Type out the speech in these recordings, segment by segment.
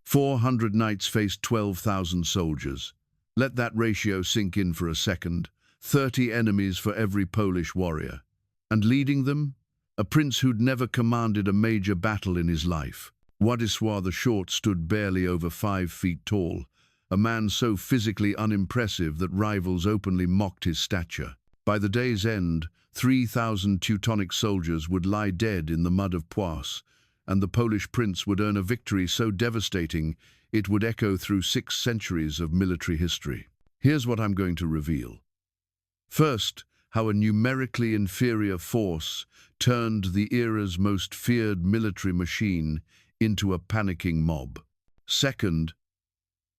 400 knights faced 12,000 soldiers. Let that ratio sink in for a second. 30 enemies for every Polish warrior. And leading them, a prince who'd never commanded a major battle in his life. Władysław the Short stood barely over 5 feet tall, a man so physically unimpressive that rivals openly mocked his stature. By the day's end, 3,000 Teutonic soldiers would lie dead in the mud of Płowce, and the Polish prince would earn a victory so devastating it would echo through 6 centuries of military history. Here's what I'm going to reveal. First, how a numerically inferior force turned the era's most feared military machine into a panicking mob. Second,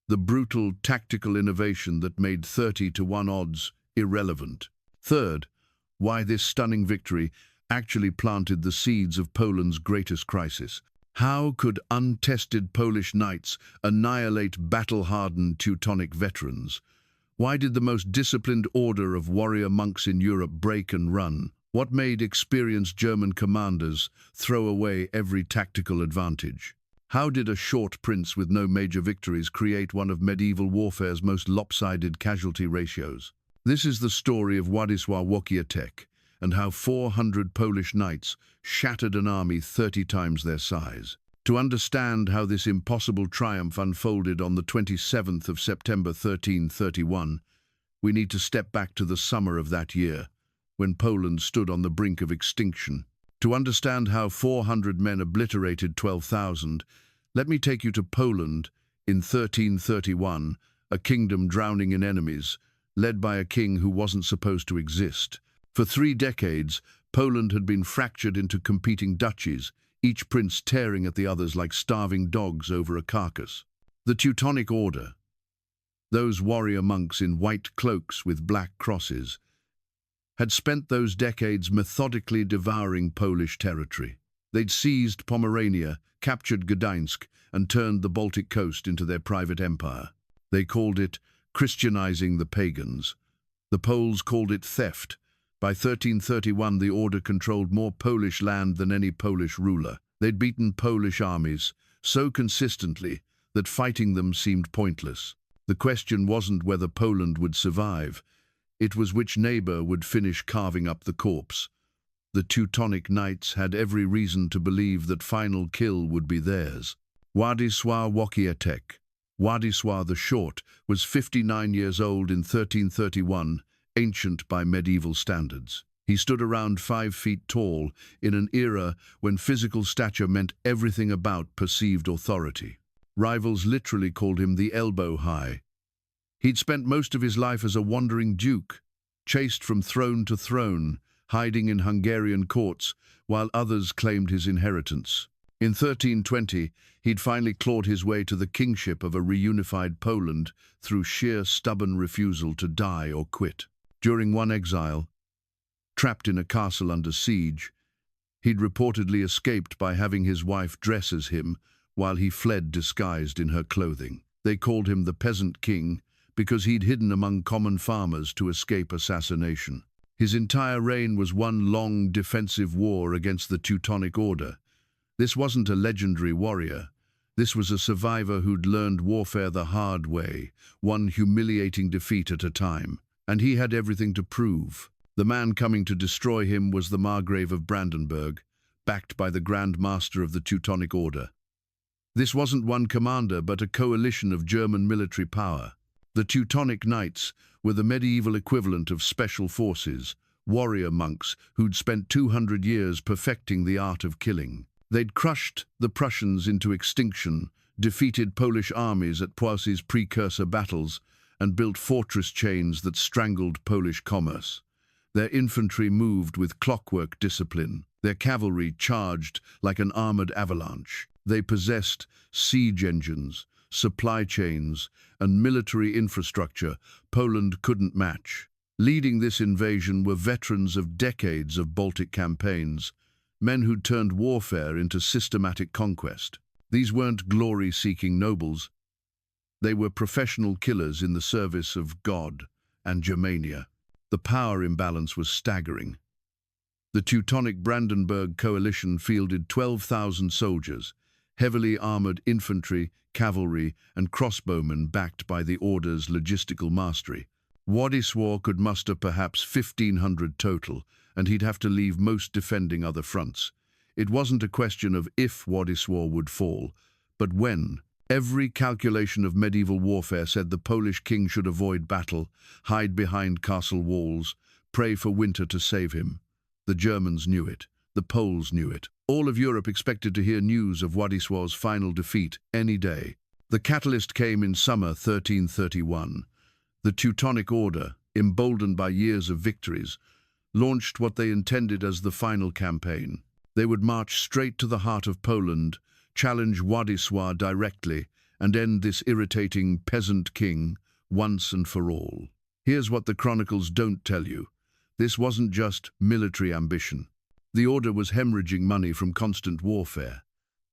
the brutal tactical innovation that made 30-to-1 odds irrelevant. Third, why this stunning victory actually planted the seeds of Poland's greatest crisis. How could untested Polish knights annihilate battle-hardened Teutonic veterans? Why did the most disciplined order of warrior monks in Europe break and run? What made experienced German commanders throw away every tactical advantage? How did a short prince with no major victories create one of medieval warfare's most lopsided casualty ratios? This is the story of Władysław Łokietek, and how 400 Polish knights shattered an army 30 times their size. To understand how this impossible triumph unfolded on the 27th of September 1331, we need to step back to the summer of that year, when Poland stood on the brink of extinction. To understand how 400 men obliterated 12,000, let me take you to Poland in 1331, a kingdom drowning in enemies, led by a king who wasn't supposed to exist. For 3 decades, Poland had been fractured into competing duchies, each prince tearing at the others like starving dogs over a carcass. The Teutonic Order, those warrior monks in white cloaks with black crosses, had spent those decades methodically devouring Polish territory. They'd seized Pomerania, captured Gdańsk, and turned the Baltic coast into their private empire. They called it Christianizing the pagans. The Poles called it theft. By 1331, the order controlled more Polish land than any Polish ruler. They'd beaten Polish armies so consistently that fighting them seemed pointless. The question wasn't whether Poland would survive. It was which neighbor would finish carving up the corpse. The Teutonic knights had every reason to believe that final kill would be theirs. Władysław Łokietek, Władysław the Short, was 59 years old in 1331, ancient by medieval standards. He stood around 5 feet tall in an era when physical stature meant everything about perceived authority. Rivals literally called him the elbow high. He'd spent most of his life as a wandering duke, chased from throne to throne, hiding in Hungarian courts, while others claimed his inheritance. In 1320, he'd finally clawed his way to the kingship of a reunified Poland through sheer stubborn refusal to die or quit. During one exile, trapped in a castle under siege, he'd reportedly escaped by having his wife dress as him while he fled disguised in her clothing. They called him the Peasant King because he'd hidden among common farmers to escape assassination. His entire reign was one long defensive war against the Teutonic Order. This wasn't a legendary warrior. This was a survivor who'd learned warfare the hard way, one humiliating defeat at a time. And he had everything to prove. The man coming to destroy him was the Margrave of Brandenburg, backed by the Grand Master of the Teutonic Order. This wasn't one commander, but a coalition of German military power. The Teutonic Knights were the medieval equivalent of special forces, warrior monks who'd spent 200 years perfecting the art of killing. They'd crushed the Prussians into extinction, defeated Polish armies at Płowce's precursor battles, and built fortress chains that strangled Polish commerce. Their infantry moved with clockwork discipline. Their cavalry charged like an armored avalanche. They possessed siege engines, supply chains, and military infrastructure Poland couldn't match. Leading this invasion were veterans of decades of Baltic campaigns, men who'd turned warfare into systematic conquest. These weren't glory-seeking nobles. They were professional killers in the service of God and Germania. The power imbalance was staggering. The Teutonic Brandenburg coalition fielded 12,000 soldiers, heavily armored infantry, cavalry, and crossbowmen backed by the Order's logistical mastery. Władysław could muster perhaps 1,500 total, and he'd have to leave most defending other fronts. It wasn't a question of if Władysław would fall, but when. Every calculation of medieval warfare said the Polish king should avoid battle, hide behind castle walls, pray for winter to save him. The Germans knew it. The Poles knew it. All of Europe expected to hear news of Władysław's final defeat any day. The catalyst came in summer 1331. The Teutonic Order, emboldened by years of victories, launched what they intended as the final campaign. They would march straight to the heart of Poland, challenge Władysław directly, and end this irritating peasant king once and for all. Here's what the chronicles don't tell you. This wasn't just military ambition. The Order was hemorrhaging money from constant warfare.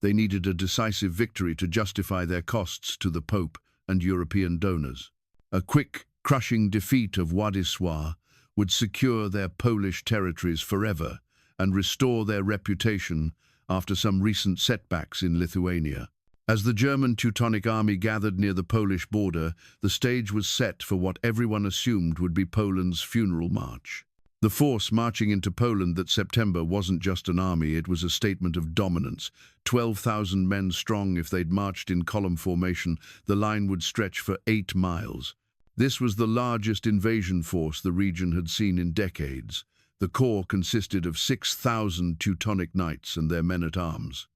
They needed a decisive victory to justify their costs to the Pope and European donors. A quick, crushing defeat of Władysław would secure their Polish territories forever and restore their reputation after some recent setbacks in Lithuania. As the German Teutonic army gathered near the Polish border, the stage was set for what everyone assumed would be Poland's funeral march. The force marching into Poland that September wasn't just an army, it was a statement of dominance. 12,000 men strong. If they'd marched in column formation, the line would stretch for 8 miles. This was the largest invasion force the region had seen in decades. The corps consisted of 6,000 Teutonic knights and their men-at-arms,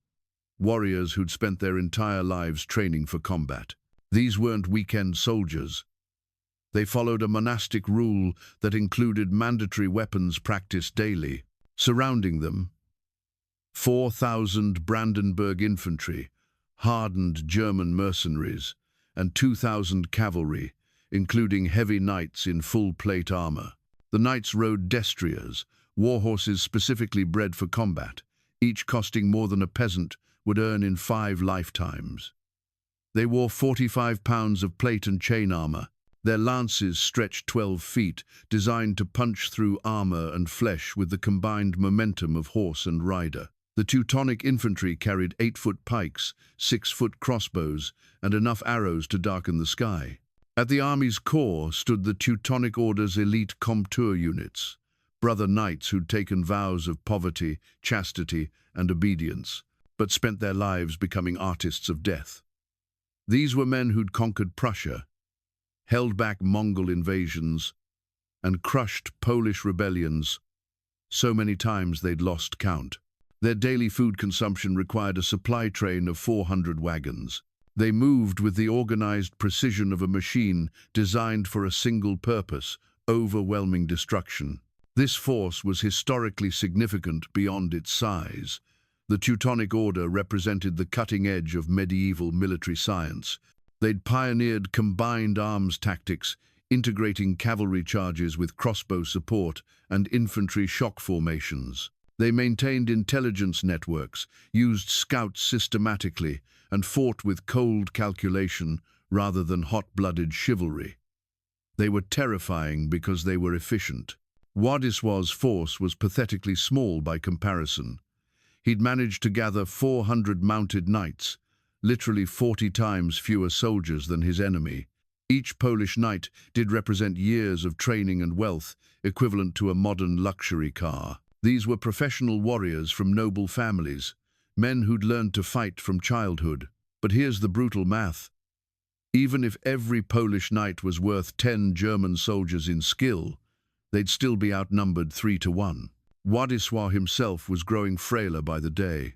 warriors who'd spent their entire lives training for combat. These weren't weekend soldiers. They followed a monastic rule that included mandatory weapons practiced daily. Surrounding them, 4,000 Brandenburg infantry, hardened German mercenaries, and 2,000 cavalry, including heavy knights in full plate armor. The knights rode destriers, war horses specifically bred for combat. Each costing more than a peasant would earn in 5 lifetimes. They wore 45 pounds of plate and chain armor. Their lances stretched 12 feet, designed to punch through armor and flesh with the combined momentum of horse and rider. The Teutonic infantry carried 8-foot pikes, 6-foot crossbows, and enough arrows to darken the sky. At the army's core stood the Teutonic Order's elite Komtur units, brother knights who'd taken vows of poverty, chastity, and obedience, but spent their lives becoming artists of death. These were men who'd conquered Prussia, held back Mongol invasions, and crushed Polish rebellions so many times they'd lost count. Their daily food consumption required a supply train of 400 wagons. They moved with the organized precision of a machine designed for a single purpose: overwhelming destruction. This force was historically significant beyond its size. The Teutonic Order represented the cutting edge of medieval military science. They'd pioneered combined arms tactics, integrating cavalry charges with crossbow support and infantry shock formations. They maintained intelligence networks, used scouts systematically, and fought with cold calculation rather than hot-blooded chivalry. They were terrifying because they were efficient. Władysław's force was pathetically small by comparison. He'd managed to gather 400 mounted knights, literally 40 times fewer soldiers than his enemy. Each Polish knight did represent years of training and wealth, equivalent to a modern luxury car. These were professional warriors from noble families, men who'd learned to fight from childhood. But here's the brutal math. Even if every Polish knight was worth 10 German soldiers in skill, they'd still be outnumbered 3-1. Władysław himself was growing frailer by the day.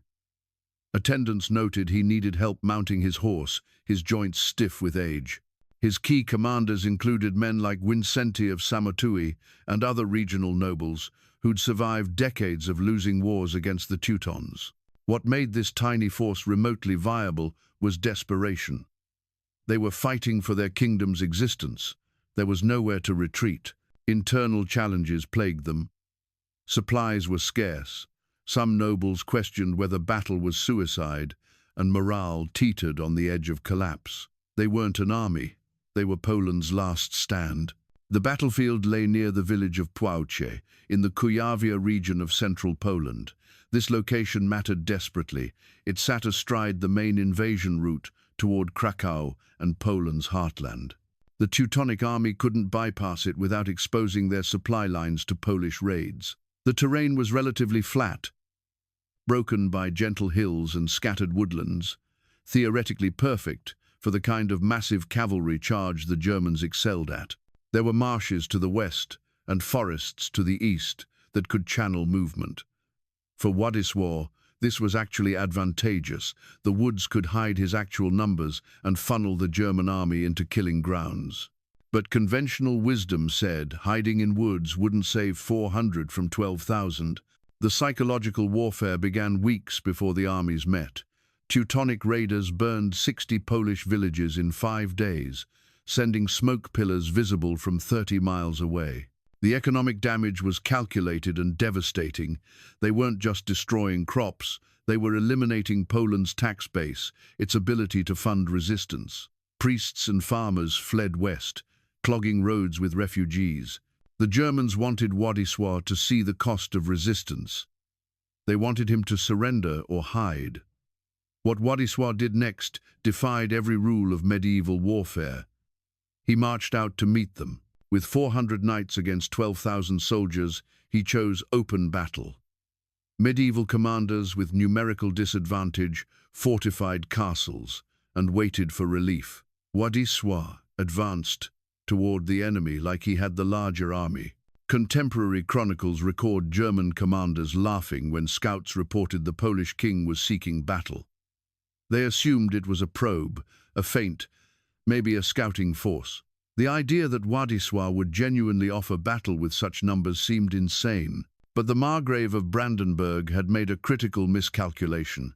Attendants noted he needed help mounting his horse, his joints stiff with age. His key commanders included men like Wincenti of Samotui and other regional nobles who'd survived decades of losing wars against the Teutons. What made this tiny force remotely viable was desperation. They were fighting for their kingdom's existence. There was nowhere to retreat. Internal challenges plagued them. Supplies were scarce. Some nobles questioned whether battle was suicide, and morale teetered on the edge of collapse. They weren't an army. They were Poland's last stand. The battlefield lay near the village of Płowce, in the Kujawia region of central Poland. This location mattered desperately. It sat astride the main invasion route toward Krakow and Poland's heartland. The Teutonic army couldn't bypass it without exposing their supply lines to Polish raids. The terrain was relatively flat, broken by gentle hills and scattered woodlands, theoretically perfect for the kind of massive cavalry charge the Germans excelled at. There were marshes to the west and forests to the east that could channel movement. For Władysław, this was actually advantageous. The woods could hide his actual numbers and funnel the German army into killing grounds. But conventional wisdom said hiding in woods wouldn't save 400 from 12,000. The psychological warfare began weeks before the armies met. Teutonic raiders burned 60 Polish villages in 5 days, sending smoke pillars visible from 30 miles away. The economic damage was calculated and devastating. They weren't just destroying crops, they were eliminating Poland's tax base, its ability to fund resistance. Priests and farmers fled west, clogging roads with refugees. The Germans wanted Władysław to see the cost of resistance. They wanted him to surrender or hide. What Władysław did next defied every rule of medieval warfare. He marched out to meet them. With 400 knights against 12,000 soldiers, he chose open battle. Medieval commanders with numerical disadvantage fortified castles and waited for relief. Władysław advanced toward the enemy like he had the larger army. Contemporary chronicles record German commanders laughing when scouts reported the Polish king was seeking battle. They assumed it was a probe, a feint, maybe a scouting force. The idea that Władysław would genuinely offer battle with such numbers seemed insane, but the Margrave of Brandenburg had made a critical miscalculation.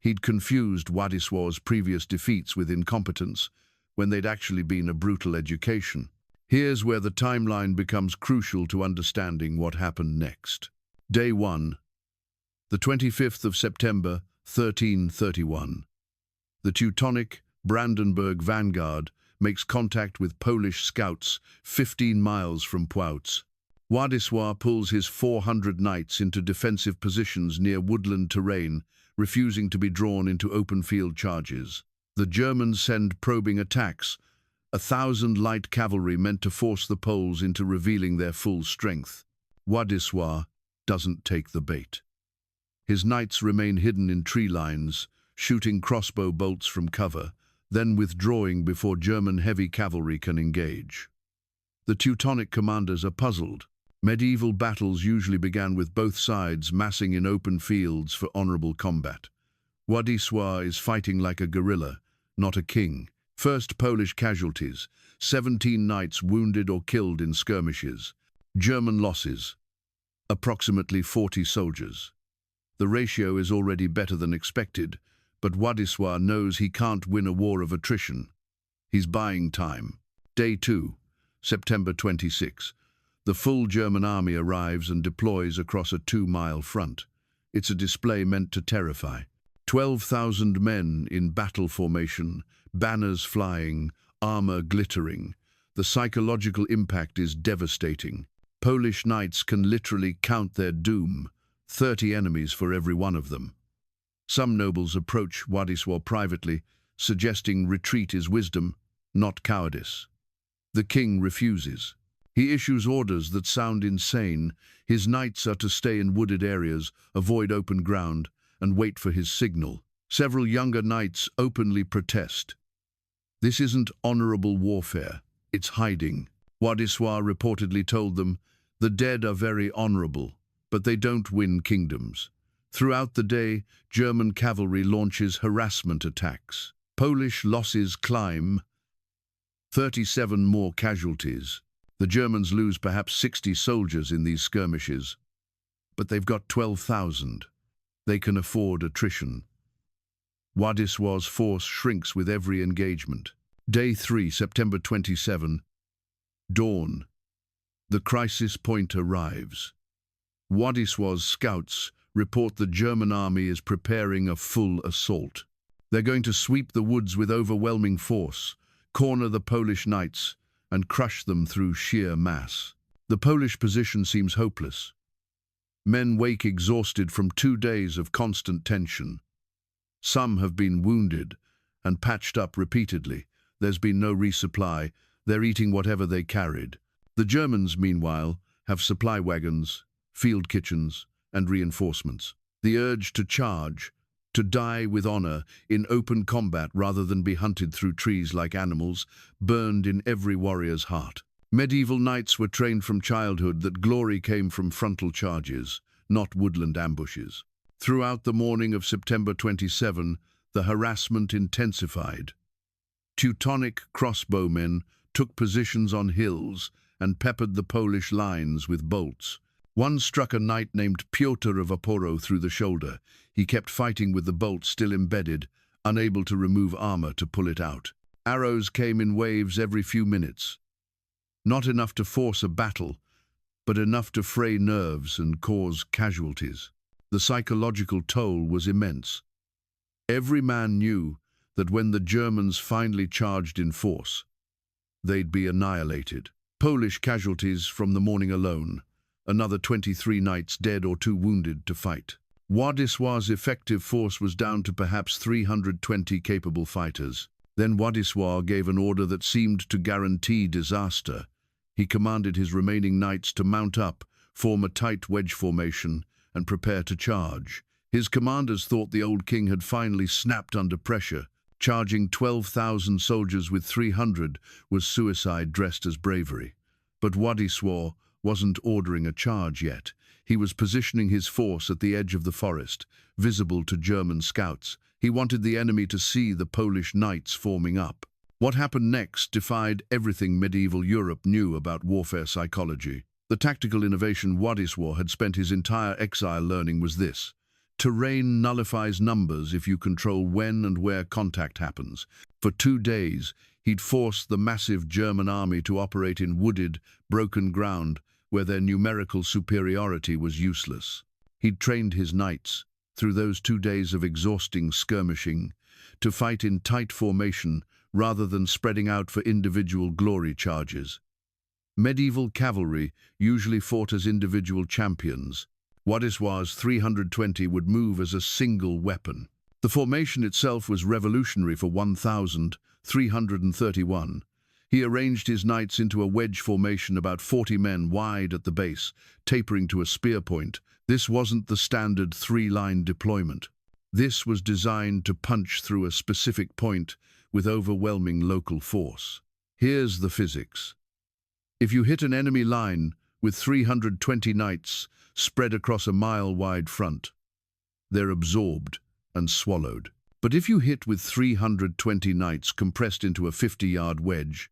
He'd confused Władysław's previous defeats with incompetence, when they'd actually been a brutal education. Here's where the timeline becomes crucial to understanding what happened next. Day 1, the 25th of September, 1331. The Teutonic Brandenburg vanguard makes contact with Polish scouts 15 miles from Płowce. Władysław pulls his 400 knights into defensive positions near woodland terrain, refusing to be drawn into open field charges. The Germans send probing attacks, 1,000 light cavalry meant to force the Poles into revealing their full strength. Władysław doesn't take the bait. His knights remain hidden in tree lines, shooting crossbow bolts from cover, then withdrawing before German heavy cavalry can engage. The Teutonic commanders are puzzled. Medieval battles usually began with both sides massing in open fields for honorable combat. Władysław is fighting like a guerrilla, not a king. First Polish casualties, 17 knights wounded or killed in skirmishes. German losses, approximately 40 soldiers. The ratio is already better than expected, but Władysław knows he can't win a war of attrition. He's buying time. Day 2, September 26. The full German army arrives and deploys across a 2-mile front. It's a display meant to terrify. 12,000 men in battle formation, banners flying, armor glittering. The psychological impact is devastating. Polish knights can literally count their doom, 30 enemies for every one of them. Some nobles approach Władysław privately, suggesting retreat is wisdom, not cowardice. The king refuses. He issues orders that sound insane. His knights are to stay in wooded areas, avoid open ground, and wait for his signal. Several younger knights openly protest. This isn't honorable warfare, it's hiding. Władysław reportedly told them, the dead are very honorable, but they don't win kingdoms. Throughout the day, German cavalry launches harassment attacks. Polish losses climb, 37 more casualties. The Germans lose perhaps 60 soldiers in these skirmishes, but they've got 12,000. They can afford attrition. Władysław's force shrinks with every engagement. Day 3, September 27. Dawn. The crisis point arrives. Władysław's scouts report the German army is preparing a full assault. They're going to sweep the woods with overwhelming force, corner the Polish knights, and crush them through sheer mass. The Polish position seems hopeless. Men wake exhausted from 2 days of constant tension. Some have been wounded and patched up repeatedly. There's been no resupply. They're eating whatever they carried. The Germans, meanwhile, have supply wagons, field kitchens, and reinforcements. The urge to charge, to die with honor in open combat rather than be hunted through trees like animals, burned in every warrior's heart. Medieval knights were trained from childhood that glory came from frontal charges, not woodland ambushes. Throughout the morning of September 27, the harassment intensified. Teutonic crossbowmen took positions on hills and peppered the Polish lines with bolts. One struck a knight named Piotr of Oporo through the shoulder. He kept fighting with the bolt still embedded, unable to remove armor to pull it out. Arrows came in waves every few minutes. Not enough to force a battle, but enough to fray nerves and cause casualties. The psychological toll was immense. Every man knew that when the Germans finally charged in force, they'd be annihilated. Polish casualties from the morning alone, another 23 knights dead or too wounded to fight. Władysław's effective force was down to perhaps 320 capable fighters. Then Władysław gave an order that seemed to guarantee disaster. He commanded his remaining knights to mount up, form a tight wedge formation, and prepare to charge. His commanders thought the old king had finally snapped under pressure. Charging 12,000 soldiers with 300 was suicide dressed as bravery. But Władysław wasn't ordering a charge yet. He was positioning his force at the edge of the forest, visible to German scouts. He wanted the enemy to see the Polish knights forming up. What happened next defied everything medieval Europe knew about warfare psychology. The tactical innovation Władysław had spent his entire exile learning was this: terrain nullifies numbers if you control when and where contact happens. For 2 days, he'd forced the massive German army to operate in wooded, broken ground where their numerical superiority was useless. He'd trained his knights, through those 2 days of exhausting skirmishing, to fight in tight formation rather than spreading out for individual glory charges. Medieval cavalry usually fought as individual champions. Władysław's 320 would move as a single weapon. The formation itself was revolutionary for 1,331. He arranged his knights into a wedge formation about 40 men wide at the base, tapering to a spear point. This wasn't the standard 3-line deployment. This was designed to punch through a specific point with overwhelming local force. Here's the physics. If you hit an enemy line with 320 knights spread across a mile-wide front, they're absorbed and swallowed. But if you hit with 320 knights compressed into a 50-yard wedge,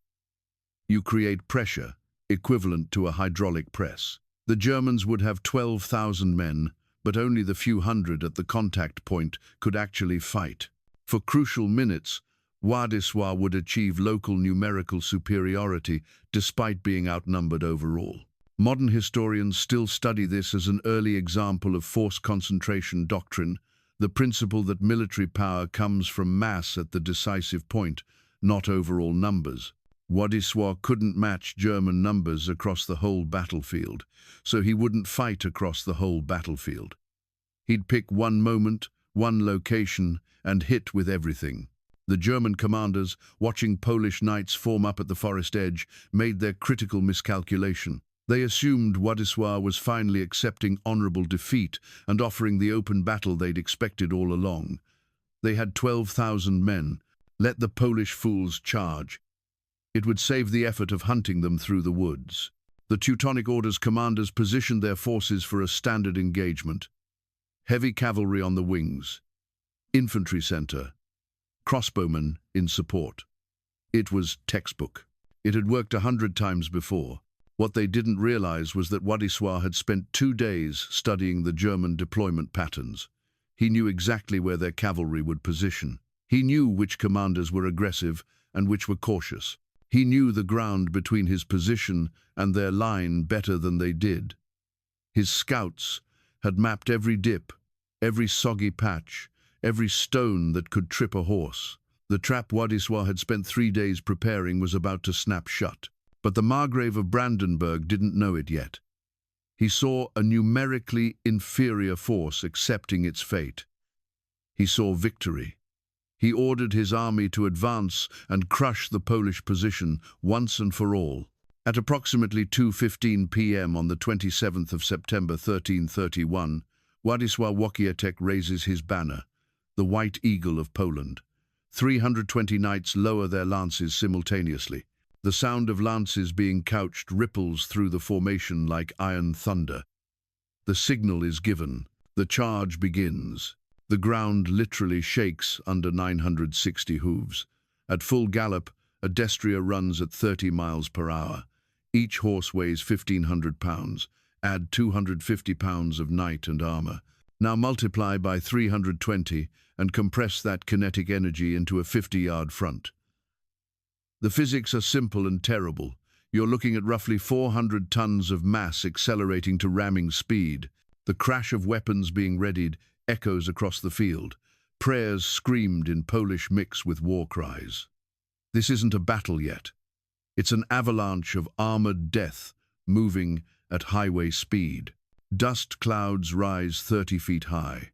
you create pressure equivalent to a hydraulic press. The Germans would have 12,000 men, but only the few hundred at the contact point could actually fight. For crucial minutes, Władysław would achieve local numerical superiority despite being outnumbered overall. Modern historians still study this as an early example of force concentration doctrine, the principle that military power comes from mass at the decisive point, not overall numbers. Władysław couldn't match German numbers across the whole battlefield, so he wouldn't fight across the whole battlefield. He'd pick one moment, one location, and hit with everything. The German commanders, watching Polish knights form up at the forest edge, made their critical miscalculation. They assumed Władysław was finally accepting honorable defeat and offering the open battle they'd expected all along. They had 12,000 men. Let the Polish fools charge. It would save the effort of hunting them through the woods. The Teutonic Order's commanders positioned their forces for a standard engagement. Heavy cavalry on the wings. Infantry center. Crossbowmen in support. It was textbook. It had worked 100 times before. What they didn't realize was that Władysław had spent 2 days studying the German deployment patterns. He knew exactly where their cavalry would position. He knew which commanders were aggressive and which were cautious. He knew the ground between his position and their line better than they did. His scouts had mapped every dip, every soggy patch, every stone that could trip a horse. The trap Władysław had spent 3 days preparing was about to snap shut. But the Margrave of Brandenburg didn't know it yet. He saw a numerically inferior force accepting its fate. He saw victory. He ordered his army to advance and crush the Polish position once and for all. At approximately 2:15 p.m. on the 27th of September 1331, Władysław Łokietek raises his banner, the White Eagle of Poland. 320 knights lower their lances simultaneously. The sound of lances being couched ripples through the formation like iron thunder. The signal is given. The charge begins. The ground literally shakes under 960 hooves. At full gallop, a destrier runs at 30 miles per hour. Each horse weighs 1,500 pounds. Add 250 pounds of knight and armor. Now multiply by 320 and compress that kinetic energy into a 50-yard front. The physics are simple and terrible. You're looking at roughly 400 tons of mass accelerating to ramming speed. The crash of weapons being readied echoes across the field. Prayers screamed in Polish mix with war cries. This isn't a battle yet. It's an avalanche of armored death moving at highway speed. Dust clouds rise 30 feet high.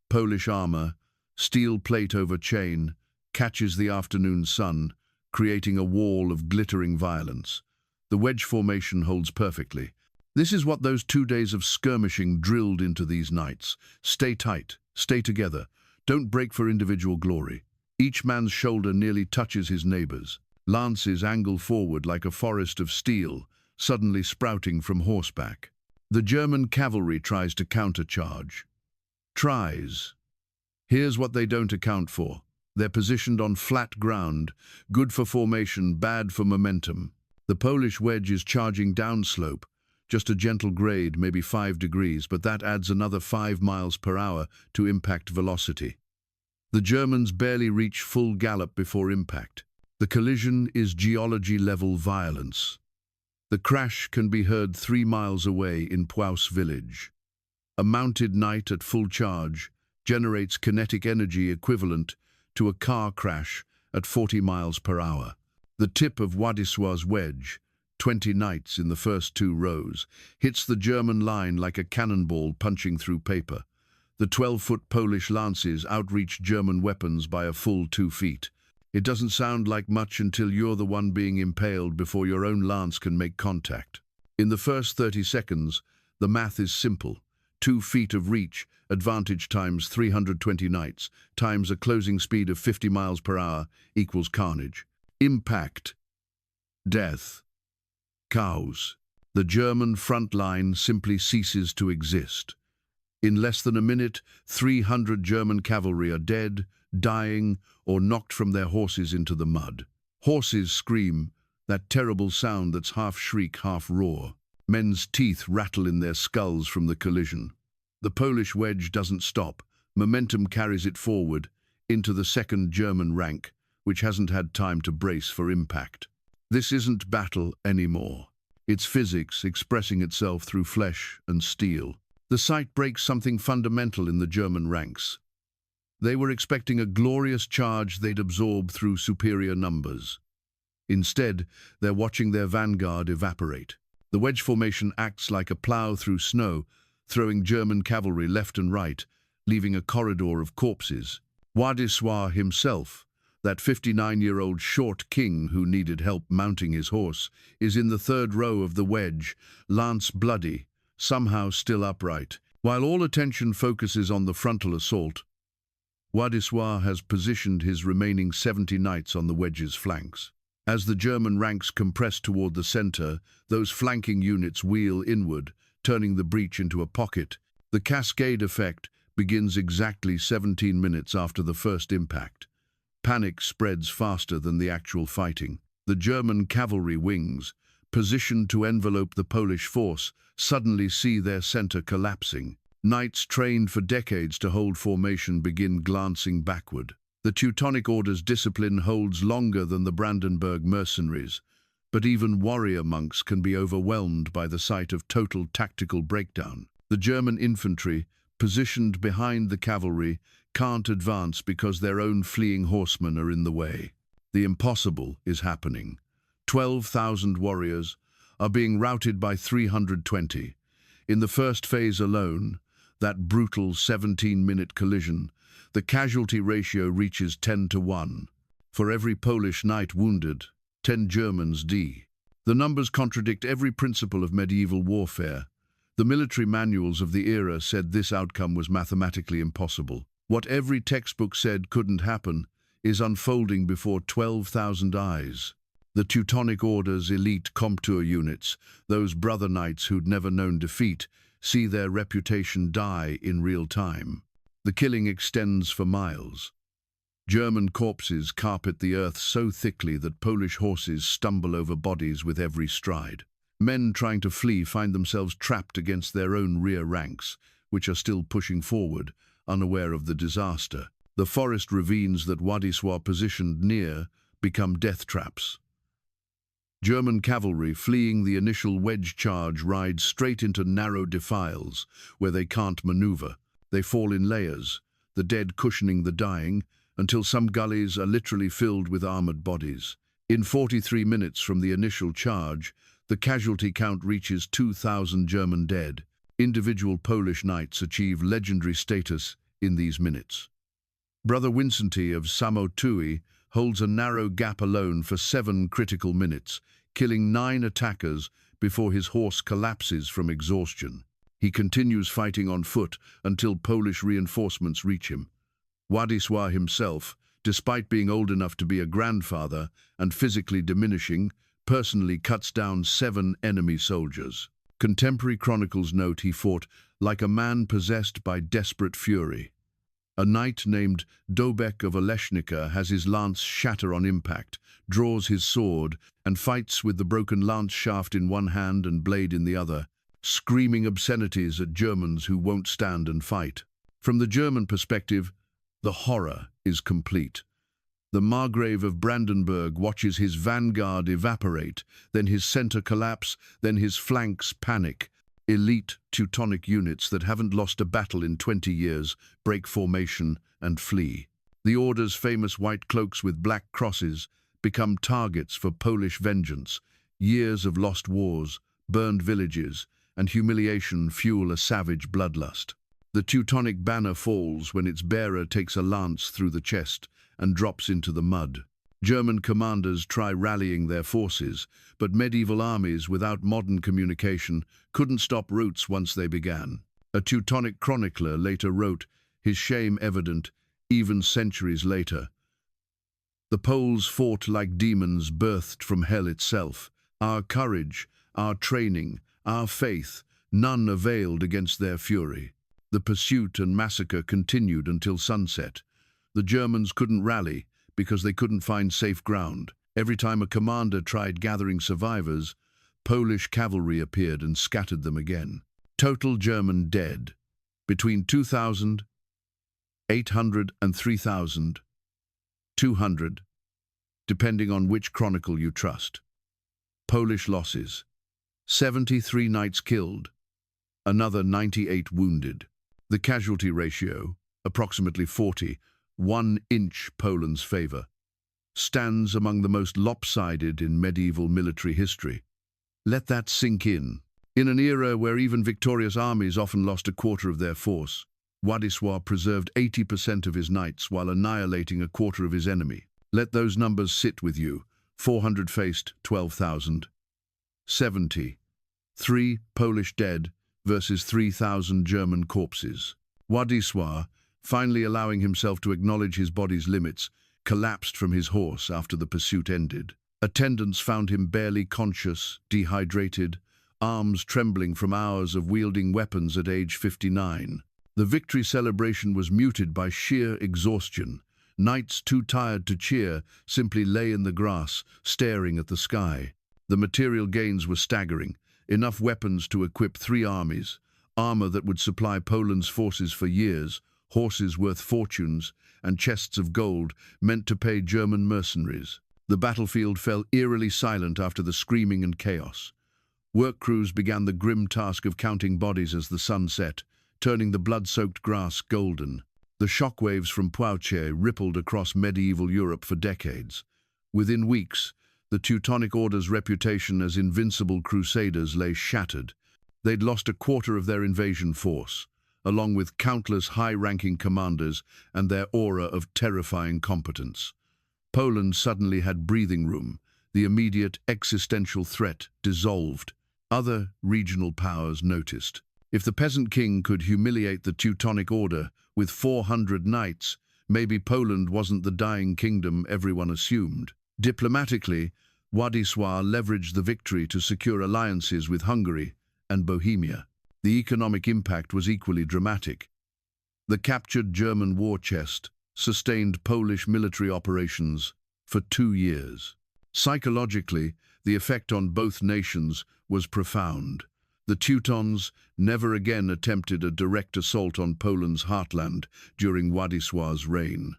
Polish armor, steel plate over chain, catches the afternoon sun, creating a wall of glittering violence. The wedge formation holds perfectly. This is what those 2 days of skirmishing drilled into these knights. Stay tight, stay together, don't break for individual glory. Each man's shoulder nearly touches his neighbor's. Lances angle forward like a forest of steel, suddenly sprouting from horseback. The German cavalry tries to countercharge. Tries. Here's what they don't account for. They're positioned on flat ground, good for formation, bad for momentum. The Polish wedge is charging downslope, just a gentle grade, maybe 5 degrees, but that adds another 5 miles per hour to impact velocity. The Germans barely reach full gallop before impact. The collision is geology-level violence. The crash can be heard 3 miles away in Płowce village. A mounted knight at full charge generates kinetic energy equivalent to a car crash at 40 miles per hour. The tip of Władysław's wedge, 20 knights in the first 2 rows, hits the German line like a cannonball punching through paper. The 12-foot Polish lances outreach German weapons by a full 2 feet. It doesn't sound like much until you're the one being impaled before your own lance can make contact. In the first 30 seconds, the math is simple. 2 feet of reach, advantage times 320 knights, times a closing speed of 50 miles per hour equals carnage. Impact. Death. Chaos. The German front line simply ceases to exist. In less than a minute, 300 German cavalry are dead, dying, or knocked from their horses into the mud. Horses scream, that terrible sound that's half shriek, half roar. Men's teeth rattle in their skulls from the collision. The Polish wedge doesn't stop. Momentum carries it forward into the second German rank, which hasn't had time to brace for impact. This isn't battle anymore. It's physics expressing itself through flesh and steel. The sight breaks something fundamental in the German ranks. They were expecting a glorious charge they'd absorb through superior numbers. Instead, they're watching their vanguard evaporate. The wedge formation acts like a plow through snow, throwing German cavalry left and right, leaving a corridor of corpses. Władysław himself, that 59-year-old short king who needed help mounting his horse, is in the third row of the wedge, lance bloody, somehow still upright. While all attention focuses on the frontal assault, Władysław has positioned his remaining 70 knights on the wedge's flanks. As the German ranks compress toward the center, those flanking units wheel inward, turning the breach into a pocket. The cascade effect begins exactly 17 minutes after the first impact. Panic spreads faster than the actual fighting. The German cavalry wings, positioned to envelope the Polish force, suddenly see their center collapsing. Knights trained for decades to hold formation begin glancing backward. The Teutonic Order's discipline holds longer than the Brandenburg mercenaries, but even warrior monks can be overwhelmed by the sight of total tactical breakdown. The German infantry, positioned behind the cavalry, can't advance because their own fleeing horsemen are in the way. The impossible is happening. 12,000 warriors are being routed by 320. In the first phase alone, that brutal 17-minute collision, the casualty ratio reaches 10-1. For every Polish knight wounded, 10 Germans die. The numbers contradict every principle of medieval warfare. The military manuals of the era said this outcome was mathematically impossible. What every textbook said couldn't happen is unfolding before 12,000 eyes. The Teutonic Order's elite Comptour units, those brother knights who'd never known defeat, see their reputation die in real time. The killing extends for miles. German corpses carpet the earth so thickly that Polish horses stumble over bodies with every stride. Men trying to flee find themselves trapped against their own rear ranks, which are still pushing forward, unaware of the disaster. The forest ravines that Władysław positioned near become death traps. German cavalry fleeing the initial wedge charge ride straight into narrow defiles where they can't maneuver. They fall in layers, the dead cushioning the dying, until some gullies are literally filled with armored bodies. In 43 minutes from the initial charge, the casualty count reaches 2,000 German dead. Individual Polish knights achieve legendary status in these minutes. Brother Wincenty of Samotui holds a narrow gap alone for 7 critical minutes, killing 9 attackers before his horse collapses from exhaustion. He continues fighting on foot until Polish reinforcements reach him. Władysław himself, despite being old enough to be a grandfather and physically diminishing, personally cuts down 7 enemy soldiers. Contemporary chronicles note he fought like a man possessed by desperate fury. A knight named Dobek of Olesznica has his lance shatter on impact, draws his sword, and fights with the broken lance shaft in one hand and blade in the other, screaming obscenities at Germans who won't stand and fight. From the German perspective, the horror is complete. The Margrave of Brandenburg watches his vanguard evaporate, then his center collapse, then his flanks panic. Elite Teutonic units that haven't lost a battle in 20 years break formation and flee. The Order's famous white cloaks with black crosses become targets for Polish vengeance. Years of lost wars, burned villages, and humiliation fuel a savage bloodlust. The Teutonic banner falls when its bearer takes a lance through the chest and drops into the mud. German commanders try rallying their forces, but medieval armies without modern communication couldn't stop routes once they began. A Teutonic chronicler later wrote, his shame evident even centuries later, "The Poles fought like demons birthed from hell itself. Our courage, our training, our faith, none availed against their fury." The pursuit and massacre continued until sunset. The Germans couldn't rally because they couldn't find safe ground. Every time a commander tried gathering survivors, Polish cavalry appeared and scattered them again. Total German dead, between 2,800 and 3,200, depending on which chronicle you trust. Polish losses: 73 knights killed, another 98 wounded. The casualty ratio, approximately 40, 1 inch Poland's favor, stands among the most lopsided in medieval military history. Let that sink in. In an era where even victorious armies often lost a quarter of their force, Władysław preserved 80% of his knights while annihilating a quarter of his enemy. Let those numbers sit with you. 400 faced 12,000. 70. 3 Polish dead versus 3,000 German corpses. Władysław, finally allowing himself to acknowledge his body's limits, collapsed from his horse after the pursuit ended. Attendants found him barely conscious, dehydrated, arms trembling from hours of wielding weapons at age 59. The victory celebration was muted by sheer exhaustion. Knights too tired to cheer simply lay in the grass, staring at the sky. The material gains were staggering. Enough weapons to equip 3 armies, armor that would supply Poland's forces for years, horses worth fortunes, and chests of gold meant to pay German mercenaries. The battlefield fell eerily silent after the screaming and chaos. Work crews began the grim task of counting bodies as the sun set, turning the blood-soaked grass golden. The shockwaves from Płowce rippled across medieval Europe for decades. Within weeks, the Teutonic Order's reputation as invincible crusaders lay shattered. They'd lost a quarter of their invasion force, along with countless high-ranking commanders and their aura of terrifying competence. Poland suddenly had breathing room. The immediate existential threat dissolved. Other regional powers noticed. If the peasant king could humiliate the Teutonic Order with 400 knights, maybe Poland wasn't the dying kingdom everyone assumed. Diplomatically, Władysław leveraged the victory to secure alliances with Hungary and Bohemia. The economic impact was equally dramatic. The captured German war chest sustained Polish military operations for 2 years. Psychologically, the effect on both nations was profound. The Teutons never again attempted a direct assault on Poland's heartland during Władysław's reign,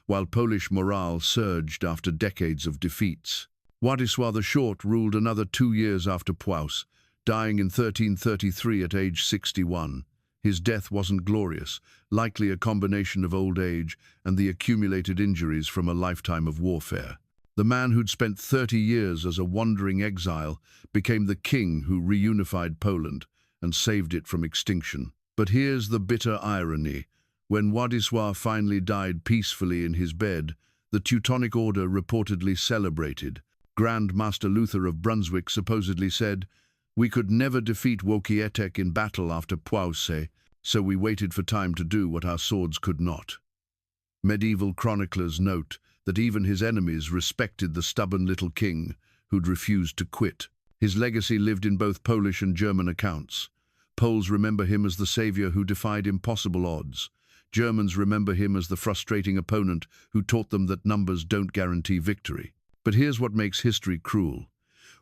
while Polish morale surged after decades of defeats. Władysław the Short ruled another 2 years after Płowce, dying in 1333 at age 61. His death wasn't glorious, likely a combination of old age and the accumulated injuries from a lifetime of warfare. The man who'd spent 30 years as a wandering exile became the king who reunified Poland and saved it from extinction. But here's the bitter irony. When Władysław finally died peacefully in his bed, the Teutonic Order reportedly celebrated. Grand Master Luther of Brunswick supposedly said, "We could never defeat Łokietek in battle after Płowce, so we waited for time to do what our swords could not." Medieval chroniclers note that even his enemies respected the stubborn little king who'd refused to quit. His legacy lived in both Polish and German accounts. Poles remember him as the savior who defied impossible odds. Germans remember him as the frustrating opponent who taught them that numbers don't guarantee victory. But here's what makes history cruel.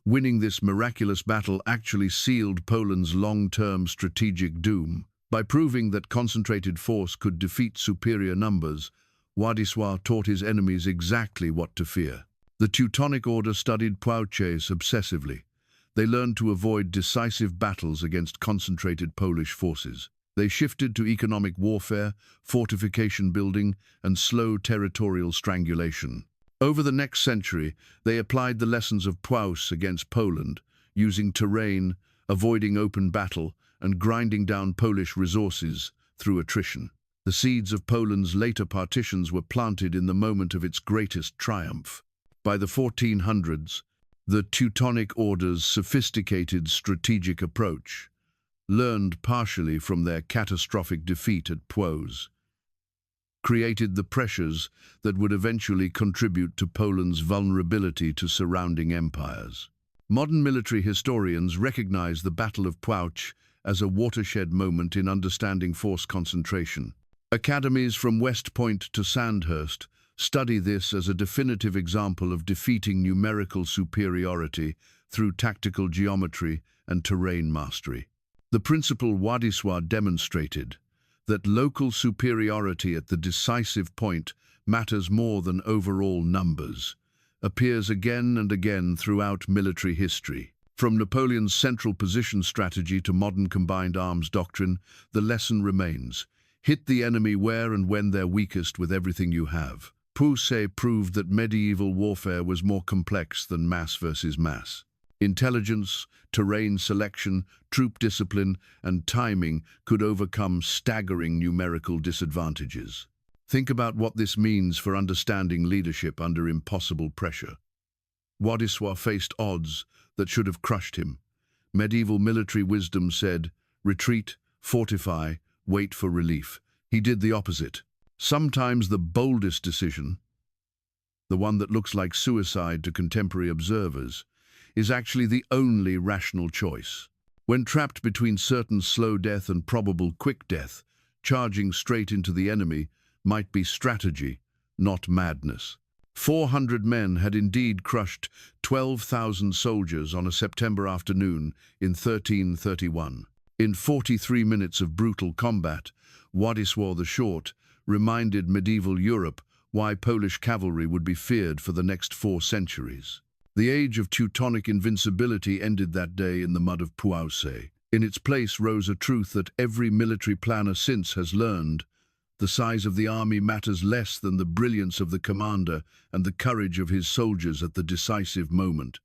Winning this miraculous battle actually sealed Poland's long-term strategic doom. By proving that concentrated force could defeat superior numbers, Władysław taught his enemies exactly what to fear. The Teutonic Order studied Płowce obsessively. They learned to avoid decisive battles against concentrated Polish forces. They shifted to economic warfare, fortification building, and slow territorial strangulation. Over the next century, they applied the lessons of Płowce against Poland, using terrain, avoiding open battle, and grinding down Polish resources through attrition. The seeds of Poland's later partitions were planted in the moment of its greatest triumph. By the 1400s, the Teutonic Order's sophisticated strategic approach, learned partially from their catastrophic defeat at Płowce, created the pressures that would eventually contribute to Poland's vulnerability to surrounding empires. Modern military historians recognize the Battle of Płowce as a watershed moment in understanding force concentration. Academies from West Point to Sandhurst study this as a definitive example of defeating numerical superiority through tactical geometry and terrain mastery. The principle Władysław demonstrated, that local superiority at the decisive point matters more than overall numbers, appears again and again throughout military history. From Napoleon's central position strategy to modern combined arms doctrine, the lesson remains: hit the enemy where and when they're weakest with everything you have. Płowce proved that medieval warfare was more complex than mass versus mass. Intelligence, terrain selection, troop discipline, and timing could overcome staggering numerical disadvantages. Think about what this means for understanding leadership under impossible pressure. Władysław faced odds that should have crushed him. Medieval military wisdom said, retreat, fortify, wait for relief. He did the opposite. Sometimes the boldest decision, the one that looks like suicide to contemporary observers, is actually the only rational choice. When trapped between certain slow death and probable quick death, charging straight into the enemy might be strategy, not madness. 400 men had indeed crushed 12,000 soldiers on a September afternoon in 1331. In 43 minutes of brutal combat, Władysław the Short reminded medieval Europe why Polish cavalry would be feared for the next 4 centuries. The age of Teutonic invincibility ended that day in the mud of Płowce. In its place rose a truth that every military planner since has learned: the size of the army matters less than the brilliance of the commander and the courage of his soldiers at the decisive moment.